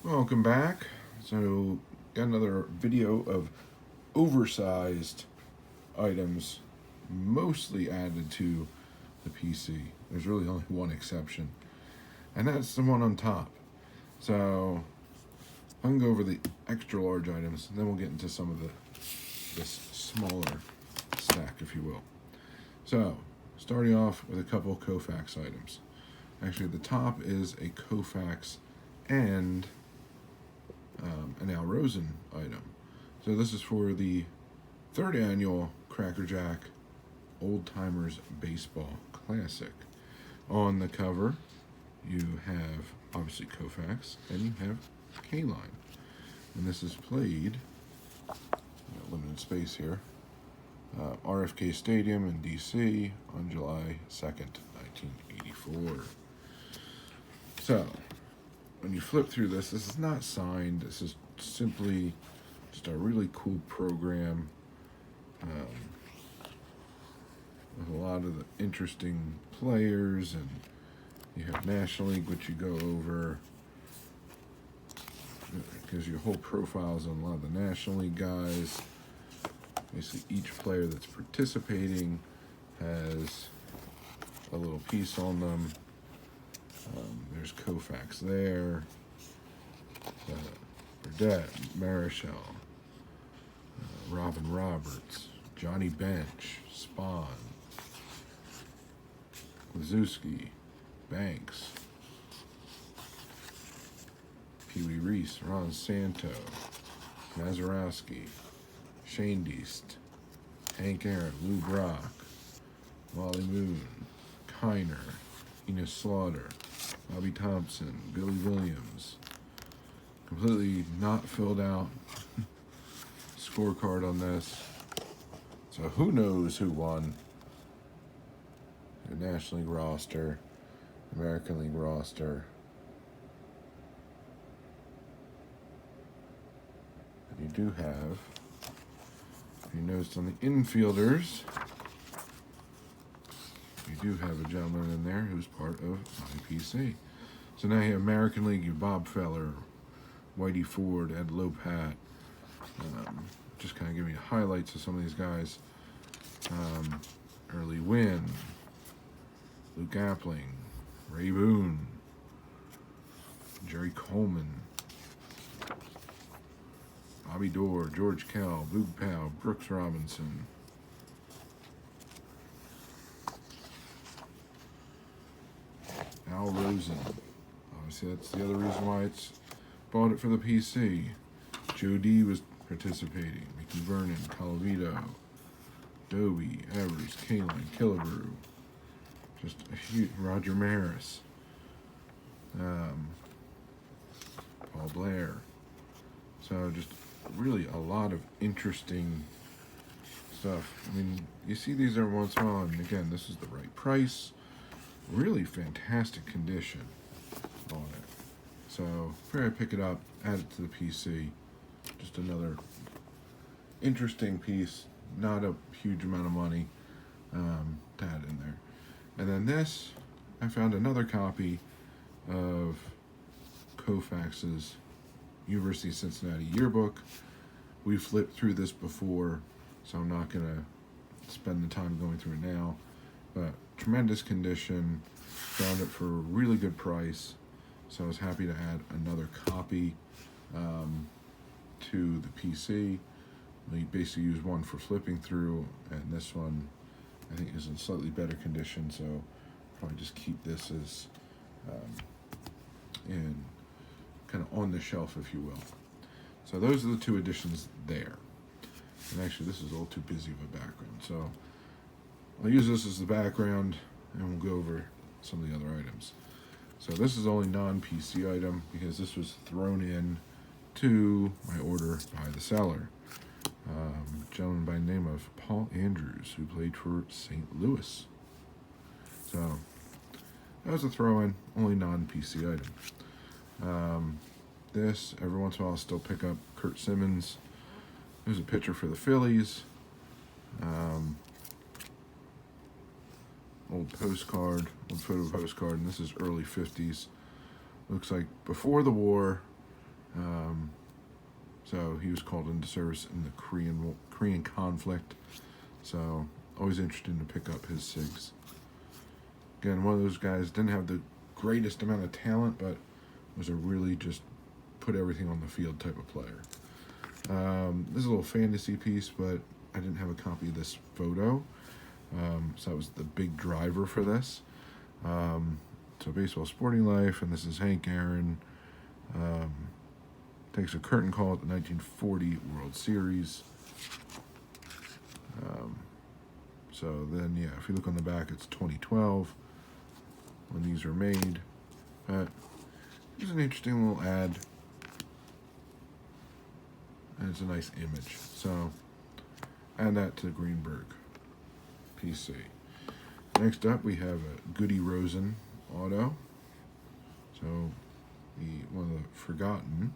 Welcome back. So, got another video of oversized items, mostly added to the PC. There's really only one exception, and that's the one on top. So, I can go over the extra large items, and then we'll get into some of this smaller stack, if you will. So, starting off with a couple of Kofax items. Actually, the top is a Kofax and an Al Rosen item. So this is for the third annual Cracker Jack Old Timers Baseball Classic. On the cover, you have obviously Kofax and you have K-Line. And this is played, limited space here, RFK Stadium in DC on July 2nd, 1984. So, when you flip through this is not signed. This is simply just a really cool program with a lot of the interesting players, and you have National League, which you go over because your whole profile is on a lot of the National League guys. Basically, each player that's participating has a little piece on them. There's Kofax there, Burdette, Marichal, Robin Roberts, Johnny Bench, Spahn, Lazuski, Banks, Pee Wee Reese, Ron Santo, Mazurowski, Shane Deist, Hank Aaron, Lou Brock, Wally Moon, Kiner, Enos Slaughter, Bobby Thompson, Billy Williams. Completely not filled out scorecard on this. So who knows who won? The National League roster, American League roster. And you do have, if you noticed on the infielders, you do have a gentleman in there who's part of IPC. So now you have American League, you have Bob Feller, Whitey Ford, Ed Lopat. Just kind of giving you highlights of some of these guys. Early Wynn, Luke Appling, Ray Boone, Jerry Coleman, Bobby Dorr, George Kell, Boog Powell, Brooks Robinson. Al Rosen. Obviously, that's the other reason why it's bought it for the PC. Joe D was participating. Mickey Vernon, Colavito, Dobie, Evers, Kaline, Killebrew. Just a huge Roger Maris. Paul Blair. So just really a lot of interesting stuff. I mean, you see these every once in a while, and again, this is the right price. Really fantastic condition on it. So, before I pick it up, add it to the PC. Just another interesting piece. Not a huge amount of money to add in there. And then this, I found another copy of Kofax's University of Cincinnati Yearbook. We flipped through this before, so I'm not going to spend the time going through it now. But tremendous condition, found it for a really good price, so I was happy to add another copy to the PC. We basically use one for flipping through, and this one I think is in slightly better condition, so probably just keep this as in kind of on the shelf, if you will. So those are the two editions there. And actually, this is a little too busy of a background, so I'll use this as the background, and we'll go over some of the other items. So this is only non-PC item because this was thrown in to my order by the seller. A gentleman by the name of Paul Andrews, who played for St. Louis. So that was a throw-in, only non-PC item. This, every once in a while, I'll still pick up Kurt Simmons. There's a pitcher for the Phillies. Old postcard, old photo postcard, and this is early 50s. Looks like before the war, So he was called into service in the Korean conflict. So always interesting to pick up his SIGs. Again, one of those guys didn't have the greatest amount of talent, but was a really just put everything on the field type of player. This is a little fantasy piece, but I didn't have a copy of this photo. So that was the big driver for this. So Baseball Sporting Life, and this is Hank Aaron. Takes a curtain call at the 1940 World Series. So then, yeah, if you look on the back, it's 2012 when these were made. But it's an interesting little ad. And it's a nice image. So add that to the Greenberg PC. Next up, we have a Goody Rosen auto. So one of the forgotten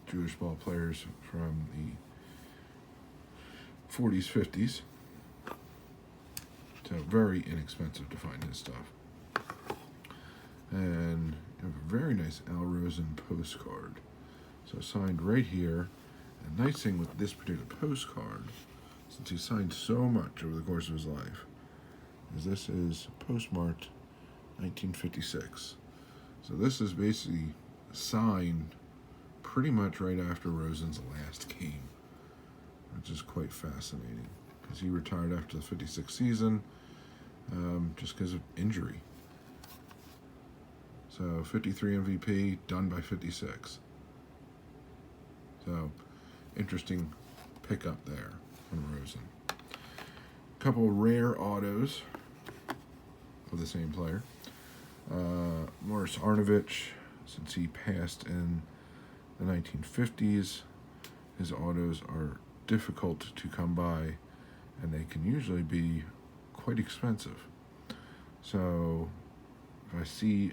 Jewish ball players from the 40s, 50s. So very inexpensive to find his stuff. And you have a very nice Al Rosen postcard. So signed right here. And nice thing with this particular postcard, since he signed so much over the course of his life, is this is postmarked 1956. So this is basically signed pretty much right after Rosen's last game, which is quite fascinating because he retired after the 56 season just because of injury. So 53 MVP, done by 56. So interesting pickup there from Rosen. A couple rare autos of the same player. Morris Arnovich, since he passed in the 1950s, his autos are difficult to come by, and they can usually be quite expensive. So if I see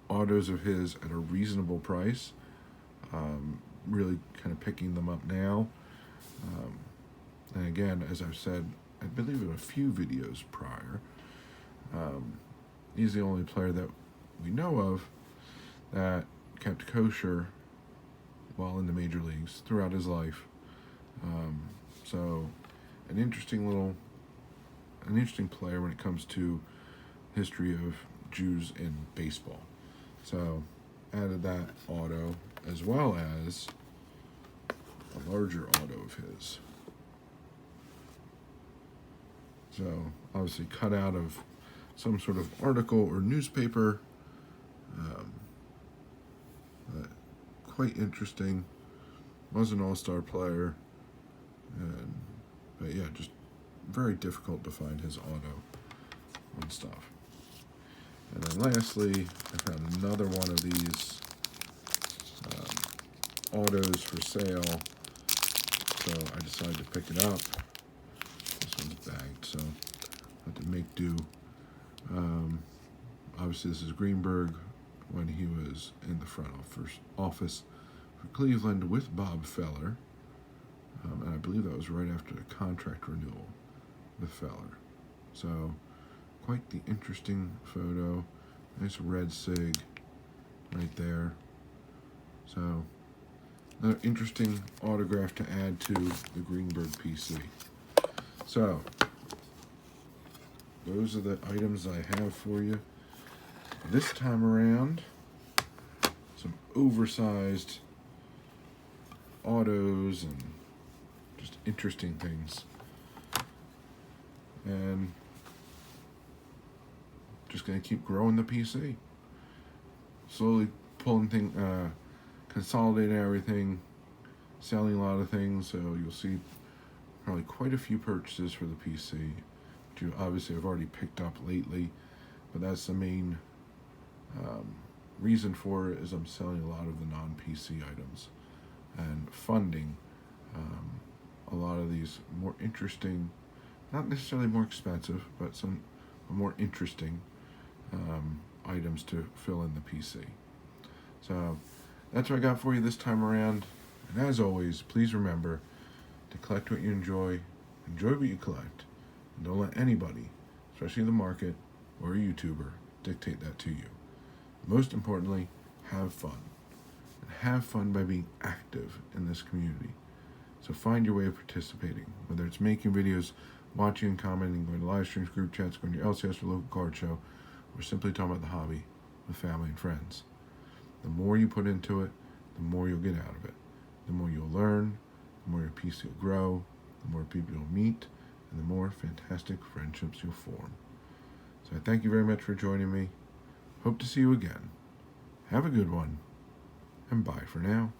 autos of his at a reasonable price, really kind of picking them up now. And again, as I've said, I believe in a few videos prior, he's the only player that we know of that kept kosher while in the major leagues throughout his life. So an interesting player when it comes to history of Jews in baseball. So added that auto as well as a larger auto of his. So obviously cut out of some sort of article or newspaper. Quite interesting. Was an all-star player. But yeah, just very difficult to find his auto and stuff. And then lastly, I found another one of these autos for sale. So I decided to pick it up. This one's bagged, so I had to make do. Obviously, this is Greenberg when he was in the front office for Cleveland with Bob Feller. And I believe that was right after the contract renewal with Feller. So quite the interesting photo. Nice red SIG right there. So another interesting autograph to add to the Greenberg PC. So those are the items I have for you. This time around, some oversized autos and just interesting things. And just going to keep growing the PC. Slowly pulling consolidating everything, selling a lot of things, so you'll see probably quite a few purchases for the PC, which you obviously have already picked up lately, but that's the main reason for it is I'm selling a lot of the non-PC items and funding a lot of these more interesting, not necessarily more expensive, but some more interesting items to fill in the PC. So that's what I got for you this time around. And as always, please remember to collect what you enjoy what you collect, and don't let anybody, especially the market or a YouTuber, dictate that to you. Most importantly, have fun. have fun by being active in this community. So find your way of participating, whether it's making videos, watching and commenting, going to live streams, group chats, going to your LCS or local card show, or simply talking about the hobby with family and friends. The more you put into it, the more you'll get out of it. The more you'll learn, the more your PC will grow, the more people you'll meet, and the more fantastic friendships you'll form. So I thank you very much for joining me. Hope to see you again. Have a good one, and bye for now.